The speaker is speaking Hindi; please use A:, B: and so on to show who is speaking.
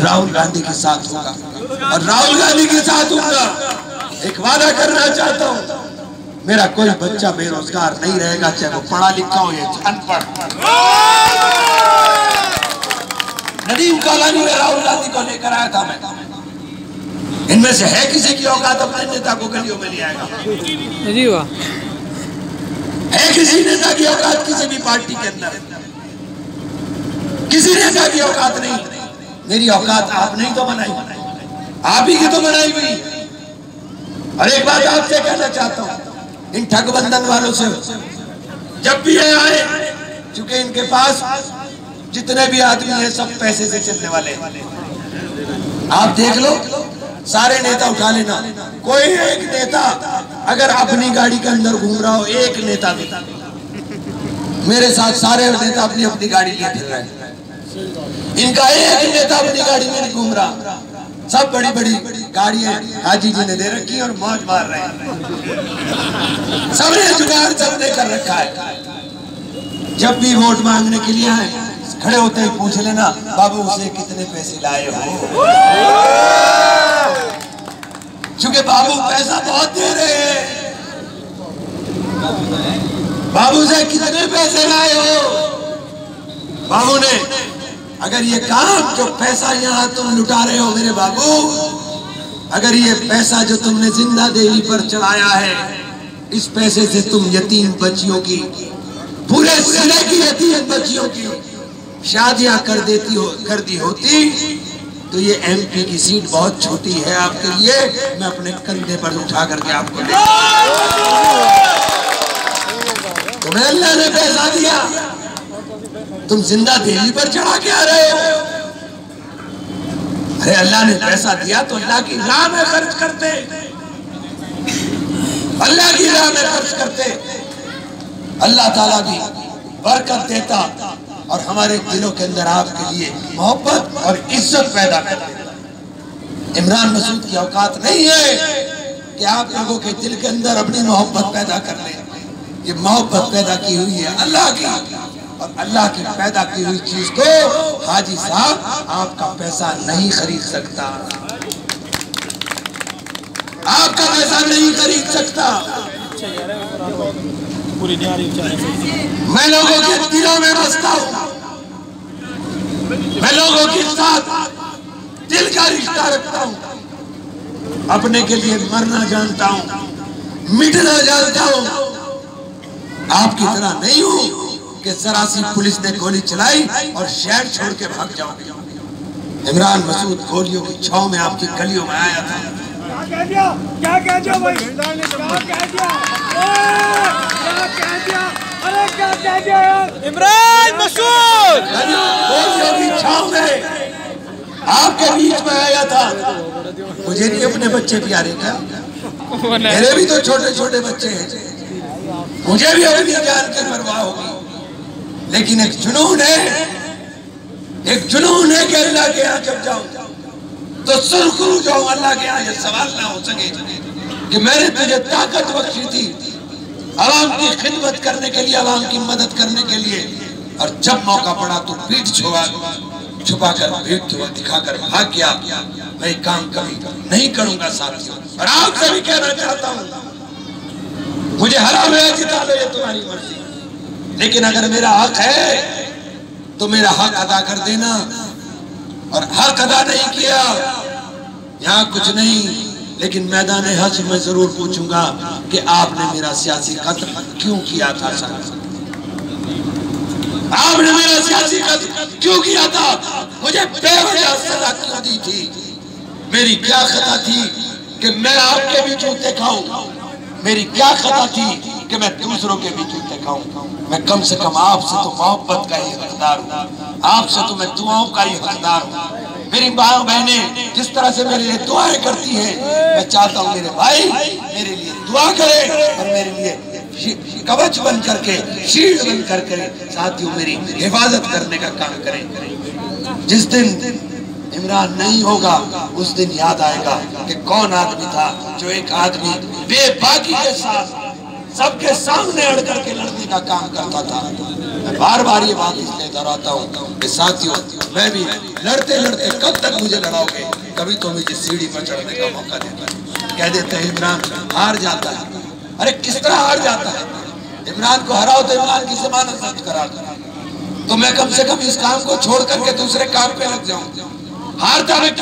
A: राहुल गांधी के साथ होगा और राहुल गांधी के साथ होगा। एक वादा करना चाहता हूँ, मेरा कोई बच्चा बेरोजगार नहीं रहेगा, चाहे वो पढ़ा लिखा हो या अनपढ़। नदीम कालानी में राहुल गांधी को लेकर आया था मैं। इनमें से है किसी की औकात अपने नेता को गलियों में ले आएगा? है किसी नेता की औकात किसी भी पार्टी के अंदर? किसी नेता की औकात नहीं। मेरी औकात आपने ही तो बनाई, आप ही की तो बनाई हुई। और एक बात आपसे कहना चाहता हूं, इन ठगबंधन वालों से जब भी ये आए, चूंकि इनके पास जितने भी आदमी हैं सब पैसे से चलने वाले हैं। आप देख लो, सारे नेता उठा लेना, कोई एक नेता अगर अपनी गाड़ी के अंदर घूम रहा हो, एक नेता भी, मेरे साथ सारे नेता अपनी अपनी गाड़ी लिए फिर रहे हैं। इनका एक नेता अपनी गाड़ी में नहीं घूम रहा, सब बड़ी बड़ी गाड़ियां हाजी जी ने दे रखी और मौज मार रहे हैं। सबने जुगाड़ सबने कर रखा है। जब भी वोट मांगने के लिए आए, खड़े होते ही पूछ लेना, बाबू उसे कितने पैसे लाए हो? क्योंकि बाबू पैसा बहुत दे रहे हैं। बाबू से कितने पैसे लाए हो? बाबू ने अगर ये काम जो पैसा यहाँ तुम लुटा रहे हो मेरे बाबू, अगर ये पैसा जो तुमने जिंदा देवी पर चढ़ाया है, इस पैसे से तुम यतीम बच्चियों की, पूरे जिले की यतीम बच्चियों की शादियां कर दी होती, तो ये एमपी की सीट बहुत छोटी है आपके लिए। मैं अपने कंधे पर उठा करके आपको ले, तुम्हें अल्लाह ने पैसा दिया, तुम जिंदा देवी पर चढ़ा के आ रहे हो। अरे अल्लाह ने पैसा दिया तो अल्लाह की राह में खर्च करते, अल्लाह की राह में खर्च करते, अल्लाह ताला भी बरकत देता और हमारे दिलों के अंदर आपके लिए मोहब्बत और इज्जत पैदा करता। इमरान मसूद की औकात नहीं है कि आप लोगों के दिल के अंदर अपनी मोहब्बत पैदा कर लें। ये मोहब्बत पैदा की हुई है अल्लाह की, और अल्लाह की पैदा की हुई चीज को हाजी साहब आपका पैसा नहीं खरीद सकता, आपका पैसा नहीं खरीद सकता। मैं लोगों के दिलों में बसता हूँ, मैं लोगों के साथ दिल का रिश्ता रखता हूँ, अपने के लिए मरना जानता हूँ, मिटना जानता हूँ। आपकी तरह नहीं हूँ कि जरा सी पुलिस ने गोली चलाई और शहर छोड़ के भाग जाओ। इमरान मसूद गोलियों की छाव में आपकी गलियों में आया था।
B: क्या कह दिया भाई? क्या कह दिया? अरे क्या कह दिया यार? इमरान मसूद
A: गोलियों की छाव में आपके बीच में आया था। मुझे नहीं अपने बच्चे प्यारे क्या? मेरे भी तो छोटे छोटे बच्चे हैं, मुझे भी अपनी जान की परवाह होगी, लेकिन एक जुनून है कि अल्लाह के यहाँ जब जाऊं तो सुरखरू जाऊं, अल्लाह के यहाँ ये सवाल ना हो सके कि मैंने तुझे ताकत बख्शी थी आवाम की खिदमत करने के लिए, आवाम की मदद करने के लिए, और जब मौका पड़ा तो पीठ छुपाकर पीठ दिखाकर भाग गया। मैं काम कभी नहीं करूंगा साथियों। और आपसे भी कहना चाहता हूँ, मुझे हरा में जिता लो, ये तुम्हारी मर्जी, लेकिन अगर मेरा हक है तो मेरा हक अदा कर देना। और हक अदा नहीं किया, यहाँ कुछ नहीं, लेकिन मैदान हश्र में जरूर पूछूंगा कि आपने मेरा सियासी कत्ल क्यों किया था? आपने मेरा सियासी कत्ल क्यों किया था? मुझे बेवजह सजा क्यों दी थी? मेरी क्या खता थी कि मैं आपके भी जूते खाऊं? मेरी क्या खता थी कि मैं दूसरों के भी जूते खाऊं? मैं कम से कम आपसे तो मोहब्बत का ही हकदार हूँ, आपसे तो मैं दुआओं का ही हकदार हूँ। मेरी माँ बहनें जिस तरह से मेरे लिए दुआएं करती हैं, मैं चाहता हूँ मेरे भाई मेरे लिए दुआ करें और मेरे लिए कवच बन करके, शील्ड बन करके साथियों मेरी हिफाजत करने का काम करें। जिस दिन इमरान नहीं होगा उस दिन याद आएगा कि कौन आदमी था जो एक आदमी बेबाकी के साथ सबके सामने अड़ करके लड़ने का काम करता था। मैं बार बार ये बात इसलिए दोहराता हूँ कि साथियों, मैं भी लड़ते लड़ते कब तक मुझे लड़ाओगे, कभी तो मुझे सीढ़ी पर चढ़ने का मौका देता है। कह देते हैं इमरान हार जाता है। अरे किस तरह हार जाता है? इमरान को हराओ तो इमरान की जमानत जब्त करा दो, तो मैं कम से कम इस काम को छोड़ करके दूसरे काम पे लग जाऊं। हारता मैं